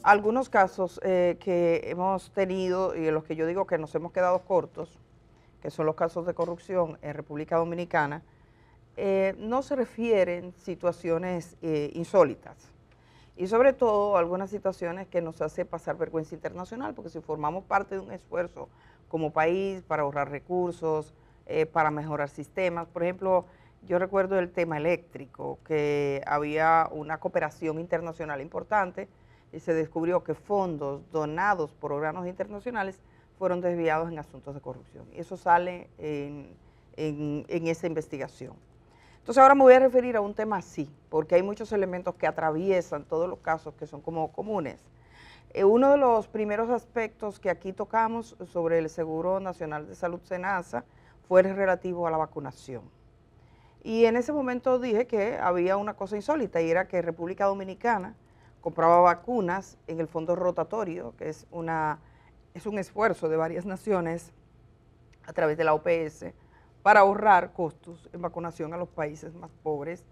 algunos casos que hemos tenido y en los que yo digo que nos hemos quedado cortos, que son los casos de corrupción en República Dominicana, no se refieren situaciones insólitas y sobre todo algunas situaciones que nos hace pasar vergüenza internacional, porque si formamos parte de un esfuerzo como país para ahorrar recursos, para mejorar sistemas, por ejemplo, yo recuerdo el tema eléctrico, que había una cooperación internacional importante y se descubrió que fondos donados por órganos internacionales fueron desviados en asuntos de corrupción. Y eso sale en esa investigación. Entonces ahora me voy a referir a un tema así, porque hay muchos elementos que atraviesan todos los casos que son como comunes. Uno de los primeros aspectos que aquí tocamos sobre el Seguro Nacional de Salud SENASA fue el relativo a la vacunación. Y en ese momento dije que había una cosa insólita y era que República Dominicana compraba vacunas en el fondo rotatorio, que es un esfuerzo de varias naciones a través de la OPS para ahorrar costos en vacunación a los países más pobres,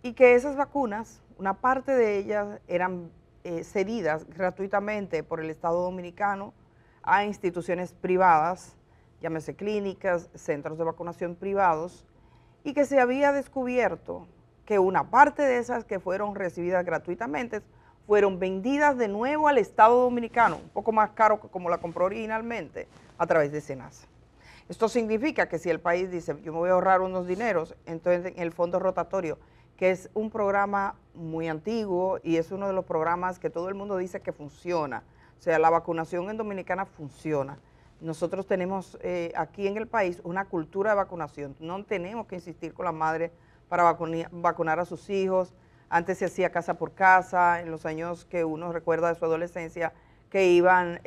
y que esas vacunas, una parte de ellas eran cedidas gratuitamente por el Estado Dominicano a instituciones privadas, llámese clínicas, centros de vacunación privados, y que se había descubierto que una parte de esas que fueron recibidas gratuitamente fueron vendidas de nuevo al Estado Dominicano, un poco más caro que como la compró originalmente, a través de SENASA. Esto significa que si el país dice, yo me voy a ahorrar unos dineros, entonces en el fondo rotatorio, que es un programa muy antiguo y es uno de los programas que todo el mundo dice que funciona, o sea, la vacunación en Dominicana funciona. Nosotros tenemos aquí en el país una cultura de vacunación, no tenemos que insistir con las madres para vacunar a sus hijos. Antes se hacía casa por casa, en los años que uno recuerda de su adolescencia, que iban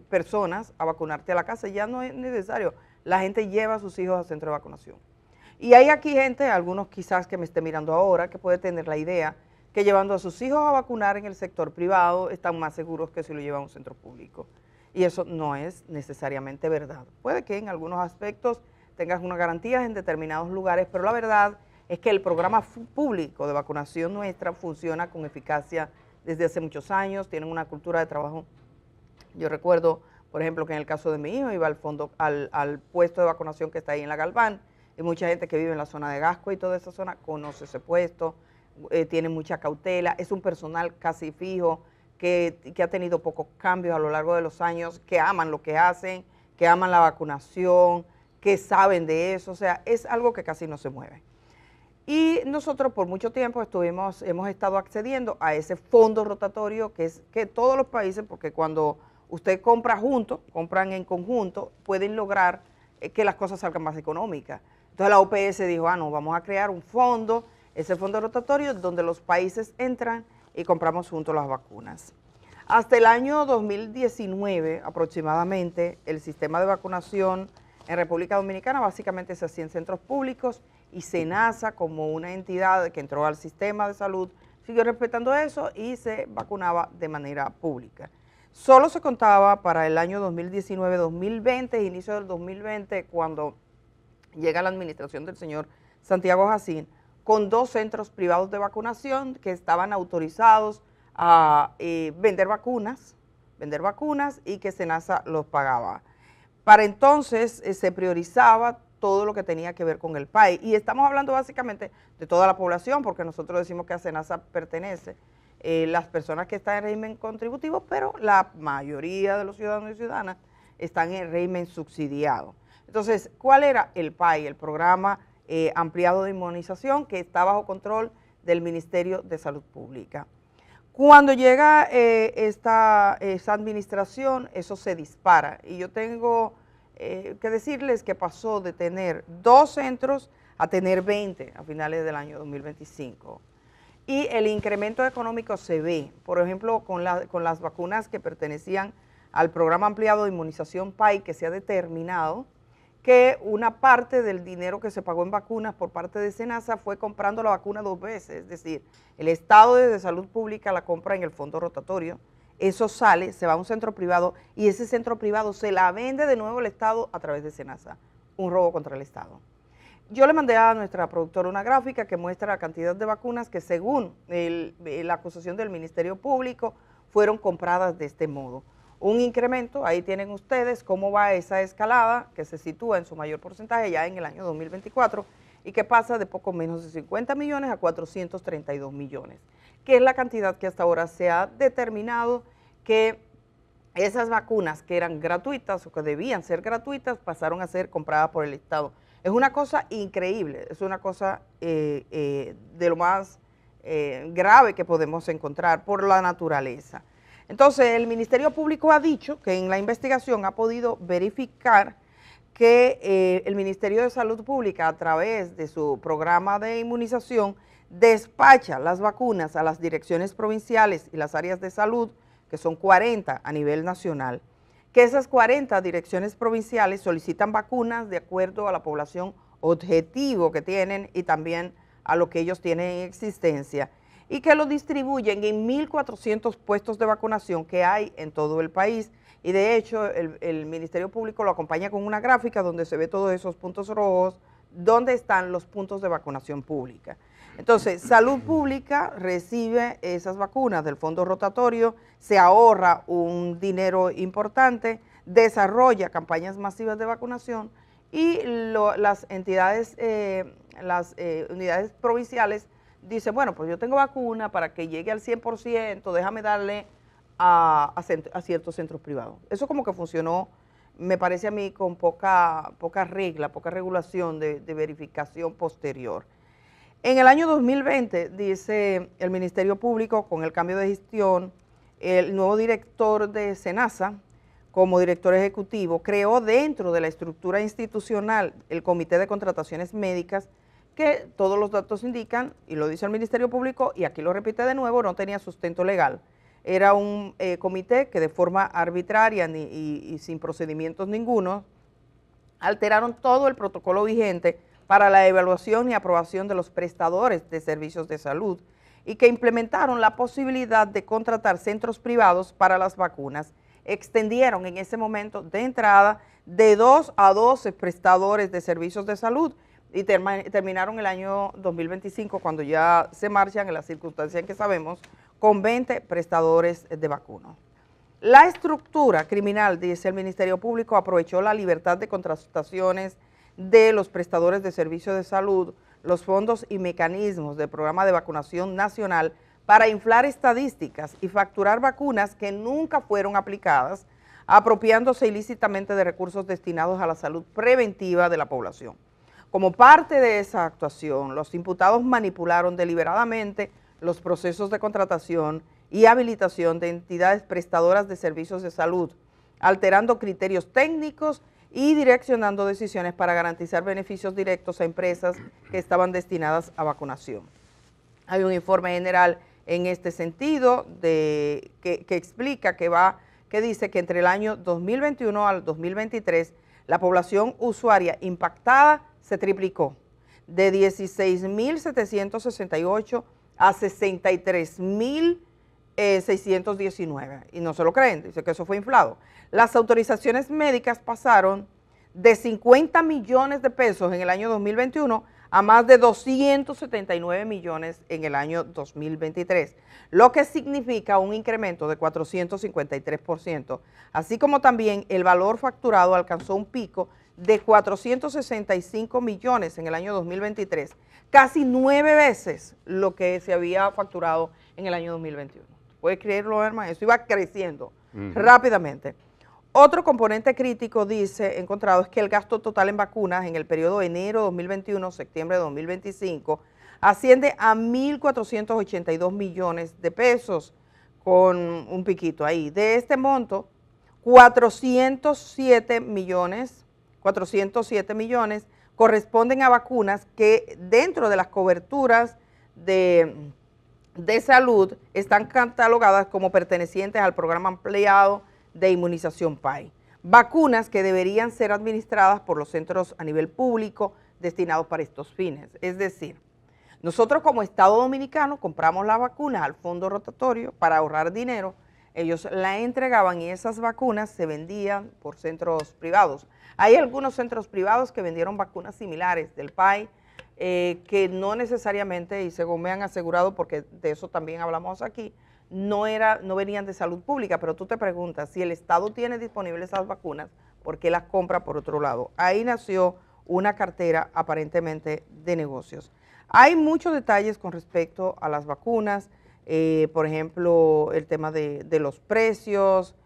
personas a vacunarte a la casa, ya no es necesario, la gente lleva a sus hijos al centro de vacunación. Y hay aquí gente, algunos quizás que me esté mirando ahora, que puede tener la idea que llevando a sus hijos a vacunar en el sector privado están más seguros que si lo llevan a un centro público. Y eso no es necesariamente verdad. Puede que en algunos aspectos tengas unas garantías en determinados lugares, pero la verdad es que el programa público de vacunación nuestra funciona con eficacia desde hace muchos años, tienen una cultura de trabajo. Yo recuerdo, por ejemplo, que en el caso de mi hijo iba al puesto de vacunación que está ahí en la Galván, y mucha gente que vive en la zona de Gasco y toda esa zona conoce ese puesto, tiene mucha cautela, es un personal casi fijo, que ha tenido pocos cambios a lo largo de los años, que aman lo que hacen, que aman la vacunación, que saben de eso, o sea, es algo que casi no se mueve. Y nosotros por mucho tiempo hemos estado accediendo a ese fondo rotatorio que es que todos los países, porque cuando usted compra juntos, compran en conjunto, pueden lograr que las cosas salgan más económicas. Entonces la OPS dijo, no, vamos a crear un fondo, ese fondo rotatorio donde los países entran y compramos juntos las vacunas. Hasta el año 2019 aproximadamente, el sistema de vacunación en República Dominicana básicamente se hacía en centros públicos y SENASA, como una entidad que entró al sistema de salud, siguió respetando eso y se vacunaba de manera pública. Solo se contaba para el año 2019-2020, inicio del 2020, cuando llega la administración del señor Santiago Jacín, con 2 centros privados de vacunación que estaban autorizados a vender vacunas y que SENASA los pagaba. Para entonces se priorizaba todo lo que tenía que ver con el PAI, y estamos hablando básicamente de toda la población, porque nosotros decimos que a SENASA pertenece las personas que están en régimen contributivo, pero la mayoría de los ciudadanos y ciudadanas están en régimen subsidiado. Entonces, ¿cuál era el PAI? El programa ampliado de inmunización, que está bajo control del Ministerio de Salud Pública. Cuando llega esa administración, eso se dispara, y yo tengo que decirles que pasó de tener 2 centros a tener 20 a finales del año 2025. Y el incremento económico se ve, por ejemplo, con las vacunas que pertenecían al programa ampliado de inmunización PAI, que se ha determinado que una parte del dinero que se pagó en vacunas por parte de SENASA fue comprando la vacuna 2 veces, es decir, el Estado desde Salud Pública la compra en el fondo rotatorio, eso sale, se va a un centro privado y ese centro privado se la vende de nuevo el Estado a través de SENASA, un robo contra el Estado. Yo le mandé a nuestra productora una gráfica que muestra la cantidad de vacunas que según la acusación del Ministerio Público fueron compradas de este modo. Un incremento, ahí tienen ustedes cómo va esa escalada que se sitúa en su mayor porcentaje ya en el año 2024 y que pasa de poco menos de 50 millones a 432 millones, que es la cantidad que hasta ahora se ha determinado que esas vacunas que eran gratuitas o que debían ser gratuitas pasaron a ser compradas por el Estado. Es una cosa increíble, es una cosa de lo más grave que podemos encontrar por la naturaleza. Entonces, el Ministerio Público ha dicho que en la investigación ha podido verificar que el Ministerio de Salud Pública, a través de su programa de inmunización, despacha las vacunas a las direcciones provinciales y las áreas de salud, que son 40 a nivel nacional, que esas 40 direcciones provinciales solicitan vacunas de acuerdo a la población objetivo que tienen y también a lo que ellos tienen en existencia, y que lo distribuyen en 1.400 puestos de vacunación que hay en todo el país. Y de hecho el Ministerio Público lo acompaña con una gráfica donde se ve todos esos puntos rojos, donde están los puntos de vacunación pública. Entonces, Salud Pública recibe esas vacunas del fondo rotatorio, se ahorra un dinero importante, desarrolla campañas masivas de vacunación y las entidades, unidades provinciales dicen, bueno, pues yo tengo vacuna para que llegue al 100%, déjame darle a ciertos centros privados. Eso como que funcionó, me parece a mí, con poca regla, poca regulación de verificación posterior. En el año 2020, dice el Ministerio Público, con el cambio de gestión, el nuevo director de SENASA, como director ejecutivo, creó dentro de la estructura institucional el Comité de Contrataciones Médicas, que todos los datos indican, y lo dice el Ministerio Público, y aquí lo repite de nuevo, no tenía sustento legal. Era un comité que de forma arbitraria y sin procedimientos ninguno, alteraron todo el protocolo vigente para la evaluación y aprobación de los prestadores de servicios de salud y que implementaron la posibilidad de contratar centros privados para las vacunas. Extendieron en ese momento de entrada de 2 a 12 prestadores de servicios de salud y terminaron el año 2025, cuando ya se marchan en las circunstancias en que sabemos, con 20 prestadores de vacunas. La estructura criminal, dice el Ministerio Público, aprovechó la libertad de contrataciones de los prestadores de servicios de salud, los fondos y mecanismos del programa de vacunación nacional para inflar estadísticas y facturar vacunas que nunca fueron aplicadas, apropiándose ilícitamente de recursos destinados a la salud preventiva de la población. Como parte de esa actuación, los imputados manipularon deliberadamente los procesos de contratación y habilitación de entidades prestadoras de servicios de salud, alterando criterios técnicos y direccionando decisiones para garantizar beneficios directos a empresas que estaban destinadas a vacunación. Hay un informe general en este sentido que explica que dice que entre el año 2021 al 2023 la población usuaria impactada se triplicó de 16.768 a 63.619, y no se lo creen, dice que eso fue inflado. Las autorizaciones médicas pasaron de 50 millones de pesos en el año 2021 a más de 279 millones en el año 2023, lo que significa un incremento de 453%, así como también el valor facturado alcanzó un pico de 465 millones en el año 2023, casi 9 veces lo que se había facturado en el año 2021. ¿Puedes creerlo, hermano? Eso iba creciendo rápidamente. Otro componente crítico, dice, encontrado, es que el gasto total en vacunas en el periodo de enero 2021, septiembre de 2025, asciende a 1.482 millones de pesos, con un piquito ahí. De este monto, 407 millones corresponden a vacunas que dentro de las coberturas de salud están catalogadas como pertenecientes al programa ampliado de inmunización PAI. Vacunas que deberían ser administradas por los centros a nivel público destinados para estos fines. Es decir, nosotros como Estado Dominicano compramos las vacunas al fondo rotatorio para ahorrar dinero, ellos la entregaban y esas vacunas se vendían por centros privados. Hay algunos centros privados que vendieron vacunas similares del PAI que no necesariamente, y según me han asegurado, porque de eso también hablamos aquí, no venían de salud pública, pero tú te preguntas, si el Estado tiene disponibles esas vacunas, ¿por qué las compra por otro lado? Ahí nació una cartera aparentemente de negocios. Hay muchos detalles con respecto a las vacunas, por ejemplo, el tema de los precios,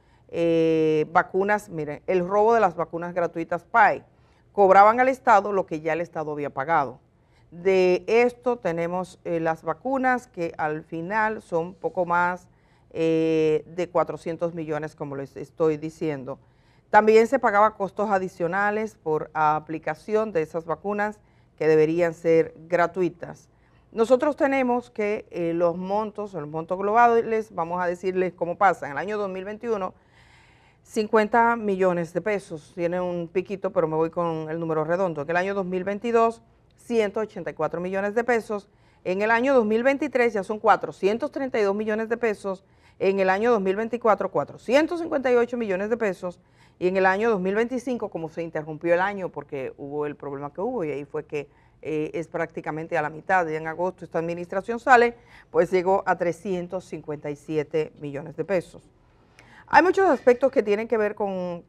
vacunas, miren, el robo de las vacunas gratuitas PAI, cobraban al Estado lo que ya el Estado había pagado. De esto tenemos las vacunas que al final son poco más de 400 millones, como les estoy diciendo. También se pagaba costos adicionales por aplicación de esas vacunas que deberían ser gratuitas. Nosotros tenemos que los montos globales, vamos a decirles cómo pasa. En el año 2021, 50 millones de pesos, tiene un piquito, pero me voy con el número redondo. En el año 2022, 184 millones de pesos. En el año 2023 ya son 432 millones de pesos. En el año 2024, 458 millones de pesos. Y en el año 2025, como se interrumpió el año porque hubo el problema que hubo, y ahí fue que es prácticamente a la mitad, y en agosto esta administración sale, pues llegó a 357 millones de pesos. Hay muchos aspectos que tienen que ver con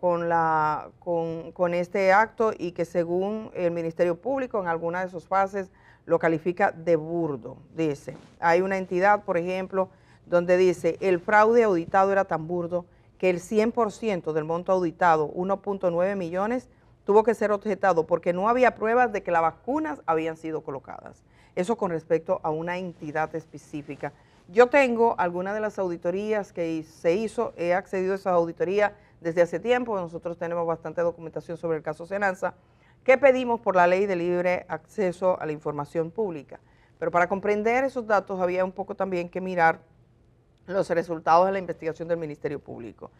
este acto y que según el Ministerio Público en alguna de sus fases lo califica de burdo, dice. Hay una entidad, por ejemplo, donde dice el fraude auditado era tan burdo que el 100% del monto auditado, 1.9 millones, tuvo que ser objetado porque no había pruebas de que las vacunas habían sido colocadas. Eso con respecto a una entidad específica. Yo tengo algunas de las auditorías que se hizo, he accedido a esas auditorías desde hace tiempo, nosotros tenemos bastante documentación sobre el caso Senasa, que pedimos por la ley de libre acceso a la información pública. Pero para comprender esos datos había un poco también que mirar los resultados de la investigación del Ministerio Público.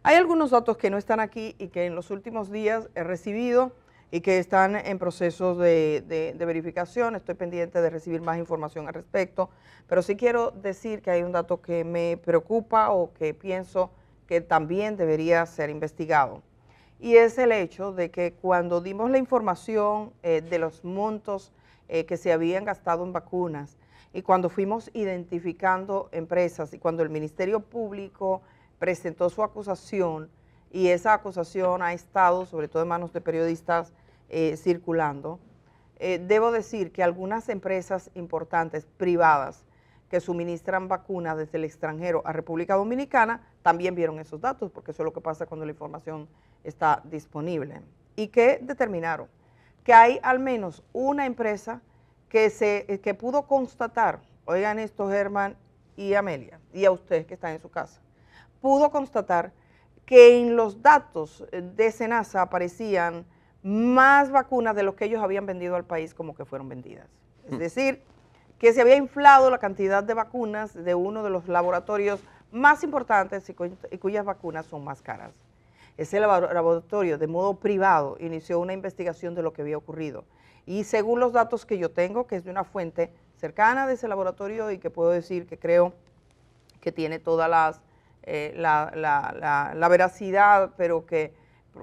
Hay algunos datos que no están aquí y que en los últimos días he recibido y que están en procesos de verificación. Estoy pendiente de recibir más información al respecto, pero sí quiero decir que hay un dato que me preocupa o que pienso que también debería ser investigado. Y es el hecho de que cuando dimos la información de los montos que se habían gastado en vacunas y cuando fuimos identificando empresas y cuando el Ministerio Público presentó su acusación, y esa acusación ha estado, sobre todo en manos de periodistas, circulando. Debo decir que algunas empresas importantes, privadas, que suministran vacunas desde el extranjero a República Dominicana, también vieron esos datos, porque eso es lo que pasa cuando la información está disponible. ¿Y qué determinaron? Que hay al menos una empresa que pudo constatar, oigan esto Germán y Amelia, y a ustedes que están en su casa, pudo constatar que en los datos de Senasa aparecían más vacunas de lo que ellos habían vendido al país como que fueron vendidas. Es decir, que se había inflado la cantidad de vacunas de uno de los laboratorios más importantes y cuyas vacunas son más caras. Ese laboratorio, de modo privado, inició una investigación de lo que había ocurrido. Y según los datos que yo tengo, que es de una fuente cercana de ese laboratorio y que puedo decir que creo que tiene todas la veracidad, pero que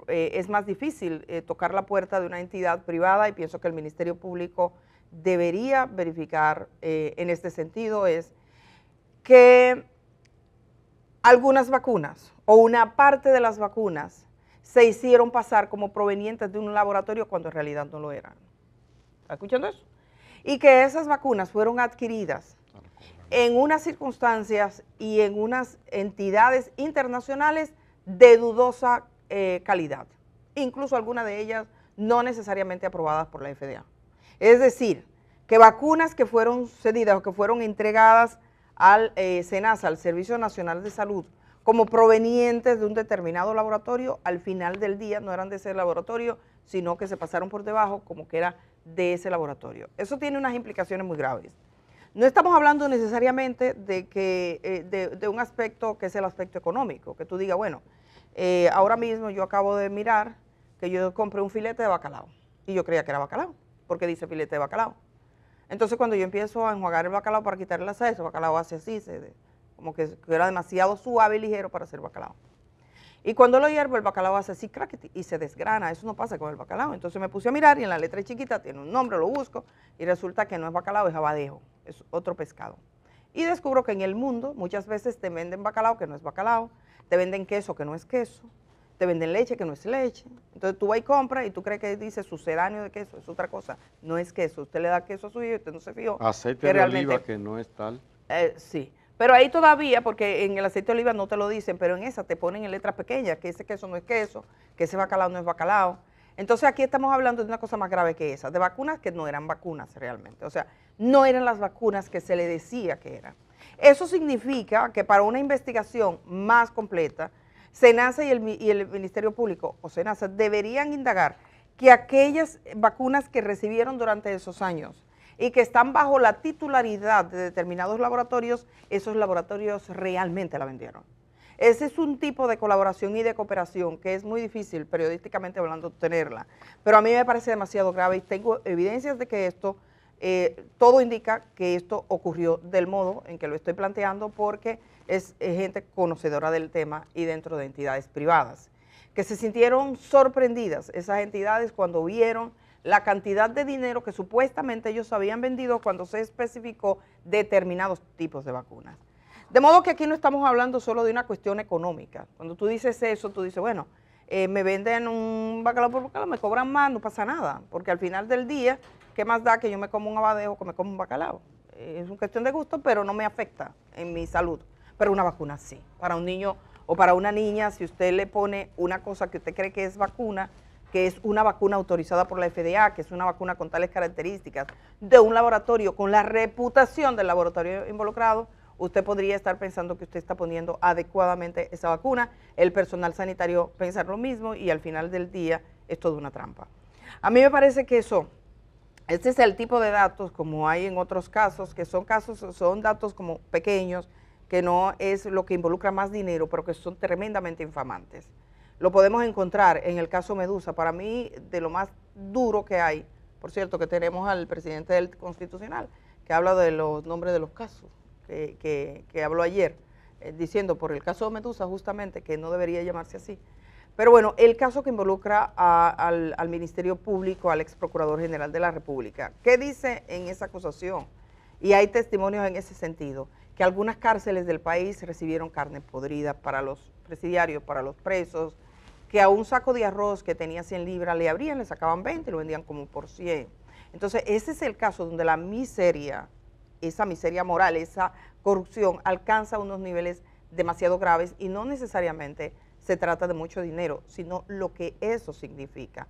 es más difícil tocar la puerta de una entidad privada, y pienso que el Ministerio Público debería verificar en este sentido, es que algunas vacunas o una parte de las vacunas se hicieron pasar como provenientes de un laboratorio cuando en realidad no lo eran. ¿Está escuchando eso? Y que esas vacunas fueron adquiridas en unas circunstancias y en unas entidades internacionales de dudosa calidad, incluso algunas de ellas no necesariamente aprobadas por la FDA. Es decir, que vacunas que fueron cedidas o que fueron entregadas al Senasa, al Servicio Nacional de Salud, como provenientes de un determinado laboratorio, al final del día no eran de ese laboratorio, sino que se pasaron por debajo como que era de ese laboratorio. Eso tiene unas implicaciones muy graves. No estamos hablando necesariamente de un aspecto que es el aspecto económico, que tú digas, bueno, ahora mismo yo acabo de mirar que yo compré un filete de bacalao y yo creía que era bacalao, porque dice filete de bacalao. Entonces cuando yo empiezo a enjuagar el bacalao para quitarle la sal, ese bacalao hace así, como que era demasiado suave y ligero para hacer bacalao. Y cuando lo hiervo, el bacalao hace así, crack, y se desgrana. Eso no pasa con el bacalao. Entonces me puse a mirar y en la letra chiquita tiene un nombre, lo busco, y resulta que no es bacalao, es abadejo, es otro pescado. Y descubro que en el mundo muchas veces te venden bacalao que no es bacalao, te venden queso que no es queso, te venden leche que no es leche. Entonces tú vas y compras y tú crees que dice sucedáneo de queso, es otra cosa, no es queso. Usted le da queso a su hijo y usted no se fijó. Aceite de oliva que no es tal. Sí, pero ahí todavía, porque en el aceite de oliva no te lo dicen, pero en esa te ponen en letras pequeñas que ese queso no es queso, que ese bacalao no es bacalao. Entonces aquí estamos hablando de una cosa más grave que esa, de vacunas que no eran vacunas realmente, o sea, no eran las vacunas que se le decía que eran. Eso significa que para una investigación más completa, SENASA y el Ministerio Público o SENASA deberían indagar que aquellas vacunas que recibieron durante esos años y que están bajo la titularidad de determinados laboratorios, esos laboratorios realmente la vendieron. Ese es un tipo de colaboración y de cooperación que es muy difícil, periodísticamente hablando, tenerla. Pero a mí me parece demasiado grave y tengo evidencias de que esto, todo indica que esto ocurrió del modo en que lo estoy planteando porque es gente conocedora del tema y dentro de entidades privadas, que se sintieron sorprendidas esas entidades cuando vieron la cantidad de dinero que supuestamente ellos habían vendido cuando se especificó determinados tipos de vacunas. De modo que aquí no estamos hablando solo de una cuestión económica. Cuando tú dices eso, tú dices, bueno, me venden un bacalao por bacalao, me cobran más, no pasa nada, porque al final del día, ¿qué más da que yo me como un abadejo que me como un bacalao? Es una cuestión de gusto, pero no me afecta en mi salud. Pero una vacuna sí. Para un niño o para una niña, si usted le pone una cosa que usted cree que es vacuna, que es una vacuna autorizada por la FDA, que es una vacuna con tales características, de un laboratorio con la reputación del laboratorio involucrado, usted podría estar pensando que usted está poniendo adecuadamente esa vacuna, el personal sanitario pensar lo mismo y al final del día es toda una trampa. A mí me parece que este es el tipo de datos como hay en otros casos, que son datos como pequeños, que no es lo que involucra más dinero, pero que son tremendamente infamantes. Lo podemos encontrar en el caso Medusa, para mí de lo más duro que hay, por cierto que tenemos al presidente del Constitucional, que habla de los nombres de los casos, que habló ayer, diciendo por el caso Medusa justamente que no debería llamarse así. Pero bueno, el caso que involucra al Ministerio Público, al ex Procurador General de la República, ¿qué dice en esa acusación? Y hay testimonios en ese sentido, que algunas cárceles del país recibieron carne podrida para los presidiarios, para los presos, que a un saco de arroz que tenía 100 libras le abrían, le sacaban 20 y lo vendían como por 100. Entonces, ese es el caso donde la miseria, esa miseria moral, esa corrupción alcanza unos niveles demasiado graves y no necesariamente se trata de mucho dinero, sino lo que eso significa.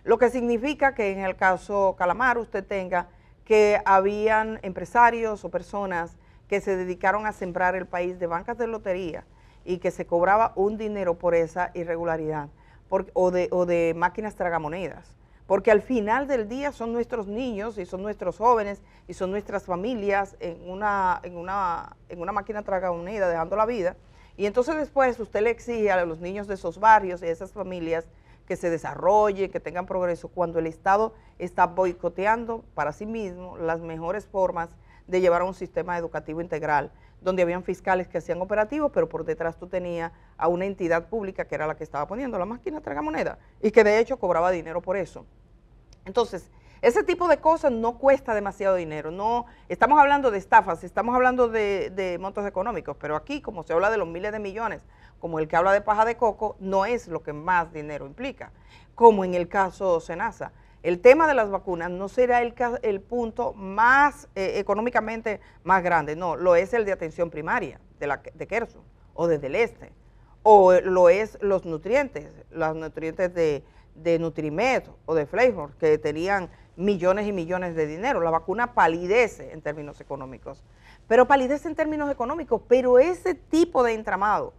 Lo que significa que en el caso Calamar usted tenga que habían empresarios o personas que se dedicaron a sembrar el país de bancas de lotería y que se cobraba un dinero por esa irregularidad o de máquinas tragamonedas, porque al final del día son nuestros niños y son nuestros jóvenes y son nuestras familias en una máquina tragamoneda dejando la vida, y entonces después usted le exige a los niños de esos barrios y a esas familias que se desarrollen, que tengan progreso, cuando el Estado está boicoteando para sí mismo las mejores formas de llevar a un sistema educativo integral, donde habían fiscales que hacían operativos, pero por detrás tú tenías a una entidad pública que era la que estaba poniendo la máquina tragamoneda y que de hecho cobraba dinero por eso. Entonces, ese tipo de cosas no cuesta demasiado dinero, no estamos hablando de estafas, estamos hablando de montos económicos, pero aquí como se habla de los miles de millones, como el que habla de paja de coco, no es lo que más dinero implica, como en el caso SENASA. El tema de las vacunas no será el punto más económicamente más grande, no, lo es el de atención primaria de Kerson o de Del Este, o lo es los nutrientes de Nutrimed o de Flavor, que tenían millones y millones de dinero. La vacuna palidece en términos económicos, pero ese tipo de entramado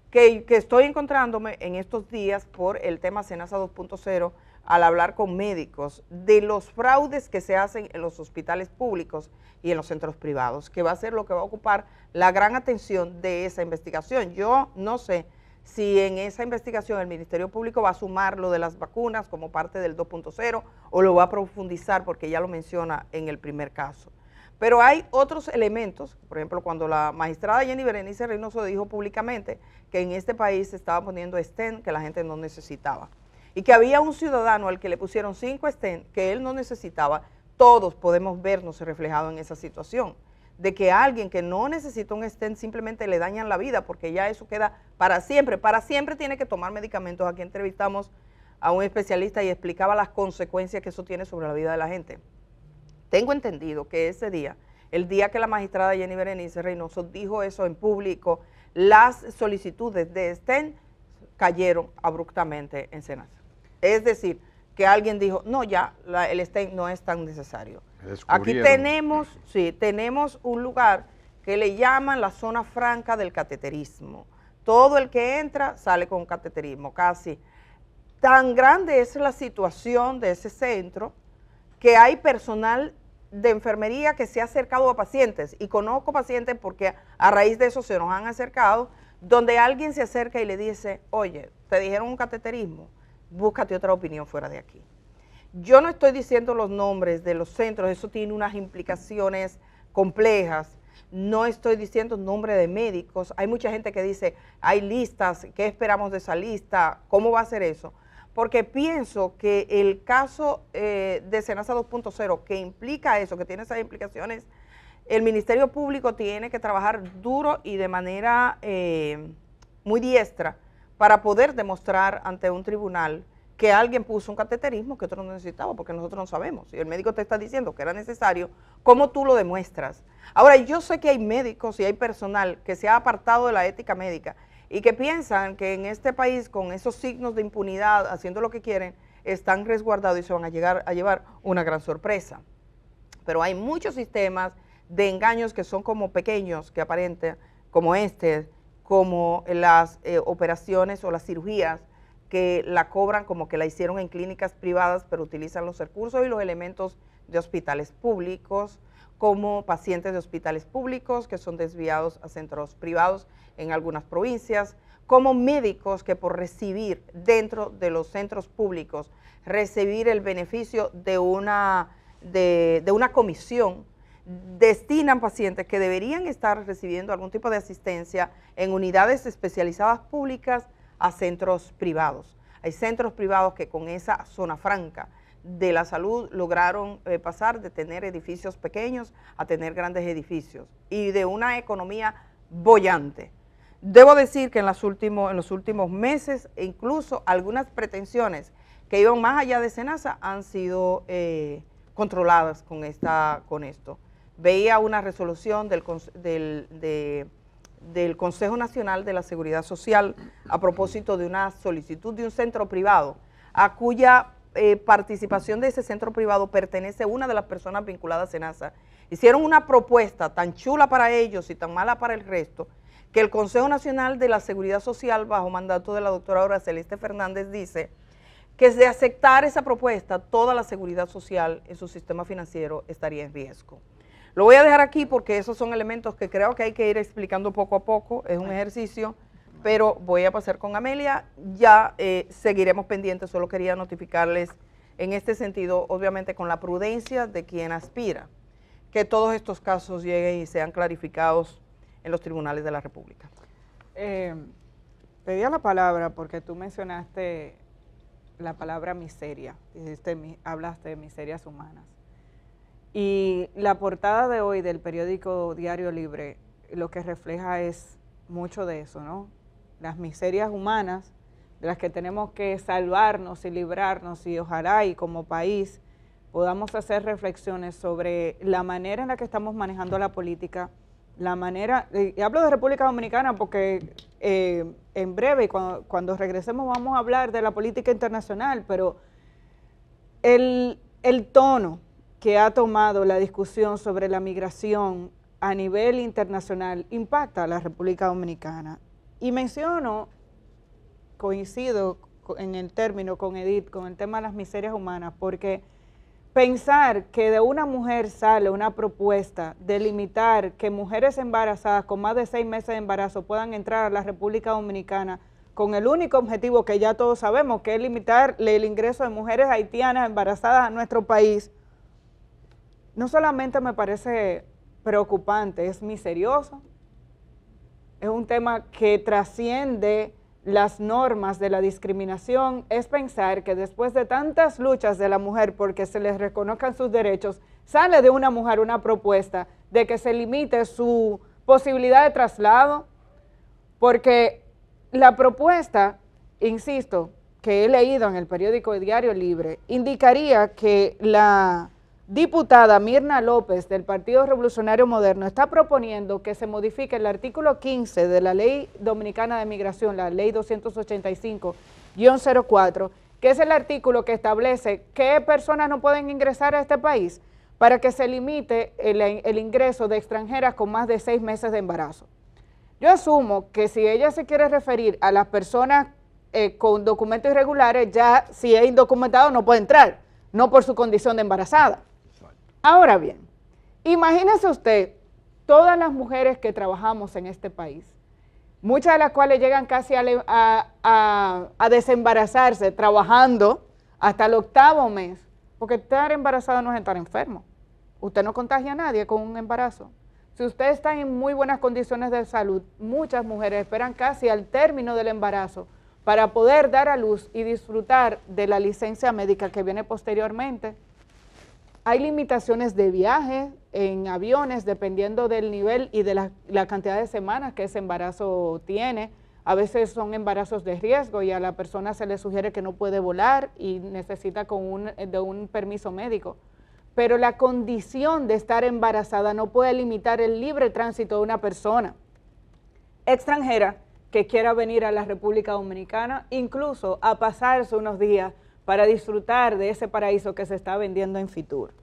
que estoy encontrándome en estos días por el tema SENASA 2.0, al hablar con médicos de los fraudes que se hacen en los hospitales públicos y en los centros privados, que va a ser lo que va a ocupar la gran atención de esa investigación. Yo no sé si en esa investigación el Ministerio Público va a sumar lo de las vacunas como parte del 2.0 o lo va a profundizar porque ya lo menciona en el primer caso. Pero hay otros elementos, por ejemplo, cuando la magistrada Jenny Berenice Reynoso dijo públicamente que en este país se estaba poniendo stent que la gente no necesitaba y que había un ciudadano al que le pusieron 5 stent que él no necesitaba, todos podemos vernos reflejados en esa situación, de que a alguien que no necesita un stent simplemente le dañan la vida porque ya eso queda para siempre tiene que tomar medicamentos. Aquí entrevistamos a un especialista y explicaba las consecuencias que eso tiene sobre la vida de la gente. Tengo entendido que ese día, el día que la magistrada Jenny Berenice Reynoso dijo eso en público, las solicitudes de stent cayeron abruptamente en Senasa. Es decir, que alguien dijo, no, ya el stent no es tan necesario. Aquí tenemos un lugar que le llaman la zona franca del cateterismo. Todo el que entra sale con cateterismo, casi. Tan grande es la situación de ese centro que hay personal de enfermería que se ha acercado a pacientes, y conozco pacientes porque a raíz de eso se nos han acercado, donde alguien se acerca y le dice, oye, te dijeron un cateterismo, búscate otra opinión fuera de aquí. Yo no estoy diciendo los nombres de los centros, eso tiene unas implicaciones complejas, no estoy diciendo nombre de médicos, hay mucha gente que dice, hay listas, ¿qué esperamos de esa lista? ¿Cómo va a ser eso? Porque pienso que el caso de Senasa 2.0, que implica eso, que tiene esas implicaciones, el Ministerio Público tiene que trabajar duro y de manera muy diestra para poder demostrar ante un tribunal que alguien puso un cateterismo que otro no necesitaba, porque nosotros no sabemos. Si el médico te está diciendo que era necesario, ¿cómo tú lo demuestras? Ahora, yo sé que hay médicos y hay personal que se ha apartado de la ética médica y que piensan que en este país, con esos signos de impunidad, haciendo lo que quieren, están resguardados y se van a llevar una gran sorpresa. Pero hay muchos sistemas de engaños que son como pequeños, que aparentan, como como las operaciones o las cirugías, que la cobran como que la hicieron en clínicas privadas, pero utilizan los recursos y los elementos de hospitales públicos, como pacientes de hospitales públicos que son desviados a centros privados en algunas provincias, como médicos que por recibir dentro de los centros públicos, recibir el beneficio de una comisión, destinan pacientes que deberían estar recibiendo algún tipo de asistencia en unidades especializadas públicas a centros privados. Hay centros privados que con esa zona franca de la salud lograron pasar de tener edificios pequeños a tener grandes edificios y de una economía boyante. Debo decir que en los últimos meses incluso algunas pretensiones que iban más allá de Senasa han sido controladas con esto. Veía una resolución del Consejo Nacional de la Seguridad Social a propósito de una solicitud de un centro privado, a cuya participación de ese centro privado pertenece una de las personas vinculadas a Senasa. Hicieron una propuesta tan chula para ellos y tan mala para el resto, que el Consejo Nacional de la Seguridad Social, bajo mandato de la doctora Aura Celeste Fernández, dice que de aceptar esa propuesta, toda la seguridad social en su sistema financiero estaría en riesgo. Lo voy a dejar aquí porque esos son elementos que creo que hay que ir explicando poco a poco, es un ejercicio, pero voy a pasar con Amelia, ya seguiremos pendientes, solo quería notificarles en este sentido, obviamente con la prudencia de quien aspira, que todos estos casos lleguen y sean clarificados en los tribunales de la República. Pedía la palabra porque tú mencionaste la palabra miseria, hablaste de miserias humanas. Y la portada de hoy del periódico Diario Libre lo que refleja es mucho de eso, ¿no? Las miserias humanas de las que tenemos que salvarnos y librarnos, y ojalá y como país podamos hacer reflexiones sobre la manera en la que estamos manejando la política, la manera, y hablo de República Dominicana porque en breve, cuando regresemos vamos a hablar de la política internacional, pero el tono que ha tomado la discusión sobre la migración a nivel internacional impacta a la República Dominicana. Y coincido en el término con Edith, con el tema de las miserias humanas, porque pensar que de una mujer sale una propuesta de limitar que mujeres embarazadas con más de 6 meses de embarazo puedan entrar a la República Dominicana con el único objetivo que ya todos sabemos, que es limitar el ingreso de mujeres haitianas embarazadas a nuestro país, no solamente me parece preocupante, es misterioso, es un tema que trasciende las normas de la discriminación. Es pensar que después de tantas luchas de la mujer porque se les reconozcan sus derechos, sale de una mujer una propuesta de que se limite su posibilidad de traslado, porque la propuesta, insisto, que he leído en el periódico Diario Libre, indicaría que la diputada Mirna López del Partido Revolucionario Moderno está proponiendo que se modifique el artículo 15 de la Ley Dominicana de Migración, la Ley 285-04, que es el artículo que establece qué personas no pueden ingresar a este país para que se limite el ingreso de extranjeras con más de 6 meses de embarazo. Yo asumo que si ella se quiere referir a las personas con documentos irregulares, ya si es indocumentado no puede entrar, no por su condición de embarazada. Ahora bien, imagínese usted todas las mujeres que trabajamos en este país, muchas de las cuales llegan casi a desembarazarse trabajando hasta el 8º mes, porque estar embarazada no es estar enfermo. Usted no contagia a nadie con un embarazo. Si usted está en muy buenas condiciones de salud, muchas mujeres esperan casi al término del embarazo para poder dar a luz y disfrutar de la licencia médica que viene posteriormente. Hay limitaciones de viaje en aviones dependiendo del nivel y de la cantidad de semanas que ese embarazo tiene. A veces son embarazos de riesgo y a la persona se le sugiere que no puede volar y necesita de un permiso médico. Pero la condición de estar embarazada no puede limitar el libre tránsito de una persona extranjera que quiera venir a la República Dominicana, incluso a pasarse unos días para disfrutar de ese paraíso que se está vendiendo en Fitur.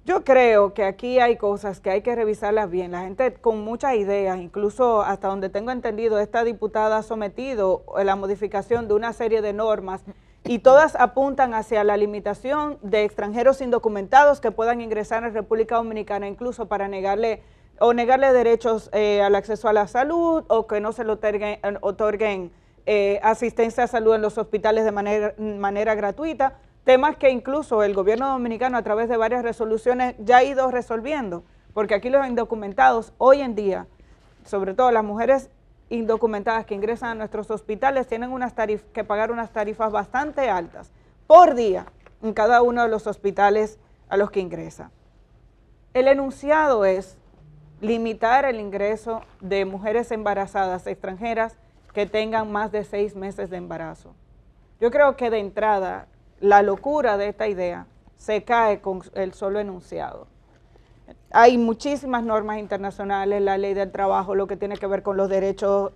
Yo creo que aquí hay cosas que hay que revisarlas bien. La gente con muchas ideas, incluso hasta donde tengo entendido, esta diputada ha sometido la modificación de una serie de normas y todas apuntan hacia la limitación de extranjeros indocumentados que puedan ingresar a la República Dominicana, incluso para negarle derechos al acceso a la salud o que no se le otorguen asistencia a salud en los hospitales de manera gratuita, temas que incluso el gobierno dominicano a través de varias resoluciones ya ha ido resolviendo, porque aquí los indocumentados hoy en día, sobre todo las mujeres indocumentadas que ingresan a nuestros hospitales, tienen que pagar unas tarifas bastante altas por día en cada uno de los hospitales a los que ingresa. El enunciado es limitar el ingreso de mujeres embarazadas extranjeras que tengan más de 6 meses de embarazo. Yo creo que de entrada la locura de esta idea se cae con el solo enunciado. Hay muchísimas normas internacionales, la ley del trabajo, lo que tiene que ver con los derechos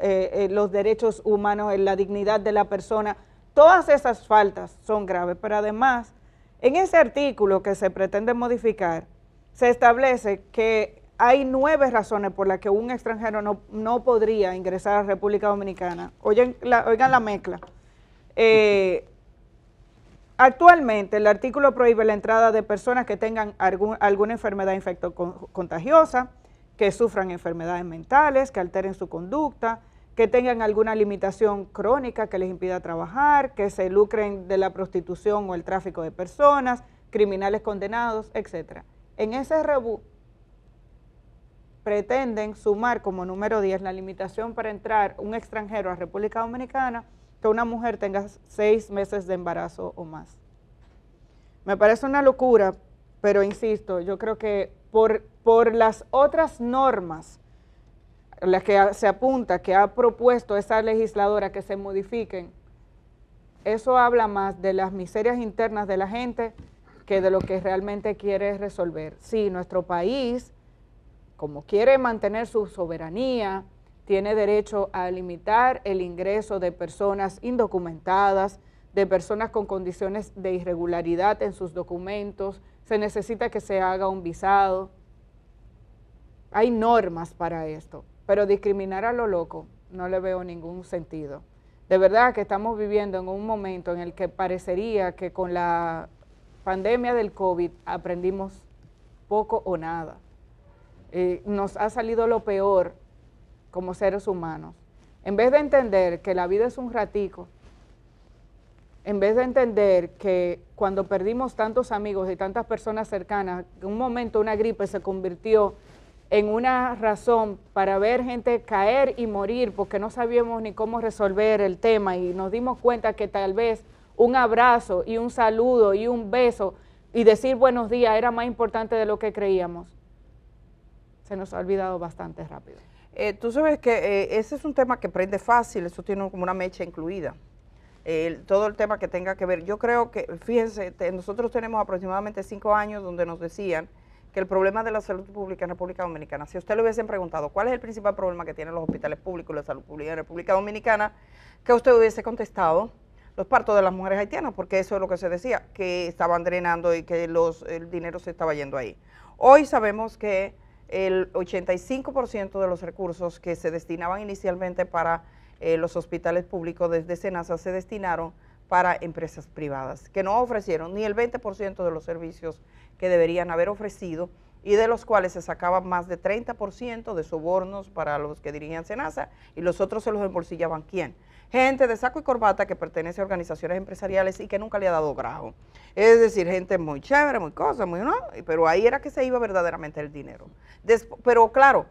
humanos, la dignidad de la persona. Todas esas faltas son graves, pero además, en ese artículo que se pretende modificar, se establece que hay 9 razones por las que un extranjero no podría ingresar a la República Dominicana. Oigan la mezcla. Actualmente el artículo prohíbe la entrada de personas que tengan alguna enfermedad infectocontagiosa, que sufran enfermedades mentales, que alteren su conducta, que tengan alguna limitación crónica que les impida trabajar, que se lucren de la prostitución o el tráfico de personas, criminales condenados, etc. En ese rebú pretenden sumar como número 10 la limitación para entrar un extranjero a República Dominicana que una mujer tenga 6 meses de embarazo o más. Me parece una locura, pero insisto, yo creo que por las otras normas a las que se apunta, que ha propuesto esa legisladora que se modifiquen, eso habla más de las miserias internas de la gente que de lo que realmente quiere resolver. Sí, nuestro país, como quiere mantener su soberanía, tiene derecho a limitar el ingreso de personas indocumentadas, de personas con condiciones de irregularidad en sus documentos, se necesita que se haga un visado. Hay normas para esto, pero discriminar a lo loco no le veo ningún sentido. De verdad que estamos viviendo en un momento en el que parecería que con la pandemia del COVID aprendimos poco o nada. Nos ha salido lo peor como seres humanos. En vez de entender que la vida es un ratico en vez de entender que cuando perdimos tantos amigos y tantas personas cercanas, en un momento una gripe se convirtió en una razón para ver gente caer y morir porque no sabíamos ni cómo resolver el tema, y nos dimos cuenta que tal vez un abrazo y un saludo y un beso y decir buenos días era más importante de lo que creíamos. Se nos ha olvidado bastante rápido. Tú sabes que ese es un tema que prende fácil, eso tiene como una mecha incluida. Todo el tema que tenga que ver, yo creo que, fíjense, nosotros tenemos aproximadamente 5 años donde nos decían que el problema de la salud pública en República Dominicana, si a usted le hubiesen preguntado cuál es el principal problema que tienen los hospitales públicos y la salud pública en República Dominicana, que usted hubiese contestado los partos de las mujeres haitianas, porque eso es lo que se decía, que estaban drenando y que el dinero se estaba yendo ahí. Hoy sabemos que el 85% de los recursos que se destinaban inicialmente para los hospitales públicos desde SENASA se destinaron para empresas privadas, que no ofrecieron ni el 20% de los servicios que deberían haber ofrecido, y de los cuales se sacaban más de 30% de sobornos para los que dirigían SENASA, y los otros se los embolsillaban ¿quién? Gente de saco y corbata que pertenece a organizaciones empresariales y que nunca le ha dado grajo. Es decir, gente muy chévere, muy cosa, muy no, pero ahí era que se iba verdaderamente el dinero. Pero claro,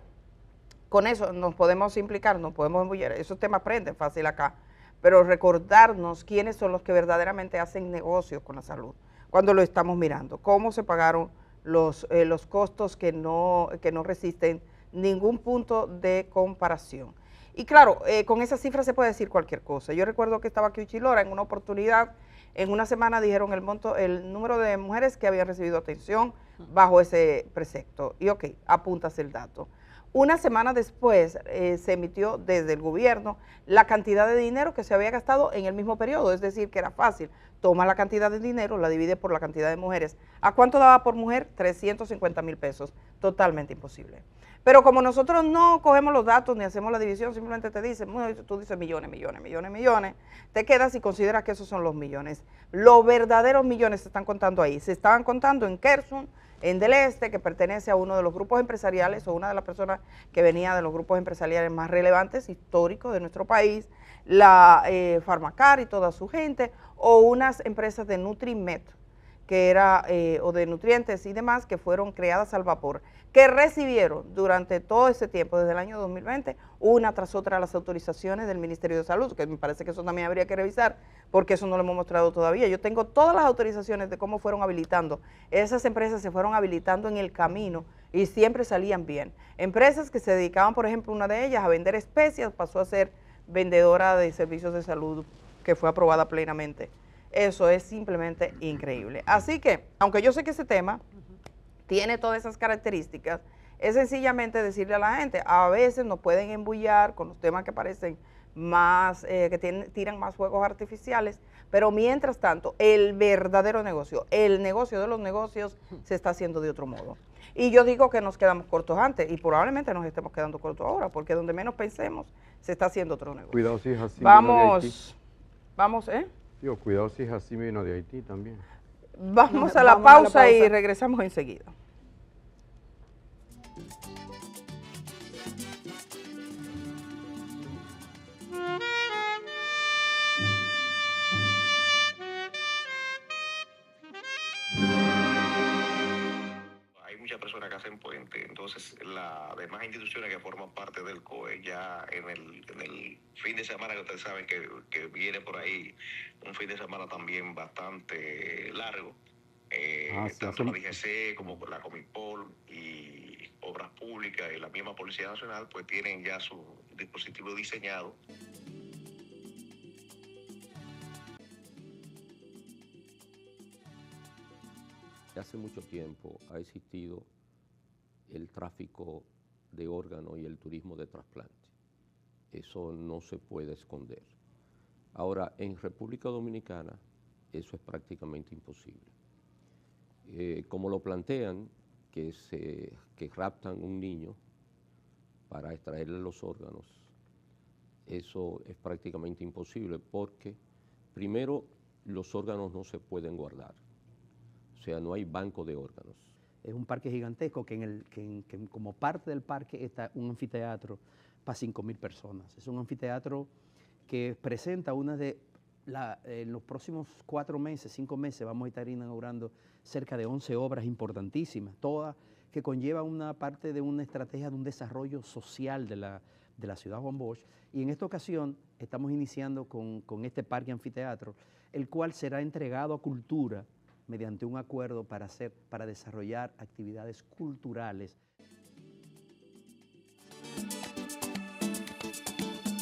con eso nos podemos implicar, nos podemos embullir, esos temas aprenden fácil acá, pero recordarnos quiénes son los que verdaderamente hacen negocios con la salud, cuando lo estamos mirando, cómo se pagaron los costos que no resisten ningún punto de comparación. Y claro, con esa cifra se puede decir cualquier cosa. Yo recuerdo que estaba aquí Uchilora en una oportunidad, en una semana dijeron el número de mujeres que habían recibido atención bajo ese precepto. Y ok, apúntase el dato. Una semana después se emitió desde el gobierno la cantidad de dinero que se había gastado en el mismo periodo, es decir, que era fácil. Toma la cantidad de dinero, la divide por la cantidad de mujeres. ¿A cuánto daba por mujer? 350,000 pesos. Totalmente imposible. Pero como nosotros no cogemos los datos ni hacemos la división, simplemente te dicen, bueno, tú dices millones, te quedas y consideras que esos son los millones. Los verdaderos millones se están contando ahí. Se estaban contando en Kersun, en Del Este, que pertenece a uno de los grupos empresariales o una de las personas que venía de los grupos empresariales más relevantes, históricos de nuestro país, la Farmacar y toda su gente, o unas empresas de Nutrimet, que era, o de nutrientes y demás, que fueron creadas al vapor, que recibieron durante todo ese tiempo, desde el año 2020, una tras otra las autorizaciones del Ministerio de Salud, que me parece que eso también habría que revisar, porque eso no lo hemos mostrado todavía. Yo tengo todas las autorizaciones de cómo fueron habilitando. Esas empresas se fueron habilitando en el camino y siempre salían bien. Empresas que se dedicaban, por ejemplo, una de ellas a vender especias, pasó a ser vendedora de servicios de salud, que fue aprobada plenamente. Eso es simplemente increíble. Así que, aunque yo sé que ese tema tiene todas esas características, es sencillamente decirle a la gente, a veces nos pueden embullar con los temas que parecen más, tiran más fuegos artificiales, pero mientras tanto, el verdadero negocio, el negocio de los negocios, se está haciendo de otro modo. Y yo digo que nos quedamos cortos antes, y probablemente nos estemos quedando cortos ahora, porque donde menos pensemos, se está haciendo otro negocio. Cuidado si es así. Vamos, Digo, cuidado si es así, vino de Haití también. Vamos a la pausa y regresamos enseguida. Hay muchas personas que hacen puente, entonces las demás instituciones que forman parte del COE ya en el fin de semana, que ustedes saben que viene por ahí un fin de semana también bastante largo, tanto la DGC como la Comipol y Obras Públicas y la misma Policía Nacional pues tienen ya su dispositivo diseñado. Hace mucho tiempo ha existido el tráfico de órganos y el turismo de trasplante. Eso no se puede esconder. Ahora, en República Dominicana, eso es prácticamente imposible. Como lo plantean, que raptan un niño para extraerle los órganos, eso es prácticamente imposible porque, primero, los órganos no se pueden guardar. O sea, no hay banco de órganos. Es un parque gigantesco que como parte del parque está un anfiteatro para 5,000 personas. Es un anfiteatro que presenta una de En los próximos 4 meses, 5 meses, vamos a estar inaugurando cerca de 11 obras importantísimas, todas que conllevan una parte de una estrategia de un desarrollo social de la ciudad Juan Bosch. Y en esta ocasión estamos iniciando con este parque anfiteatro, el cual será entregado a Cultura mediante un acuerdo para desarrollar actividades culturales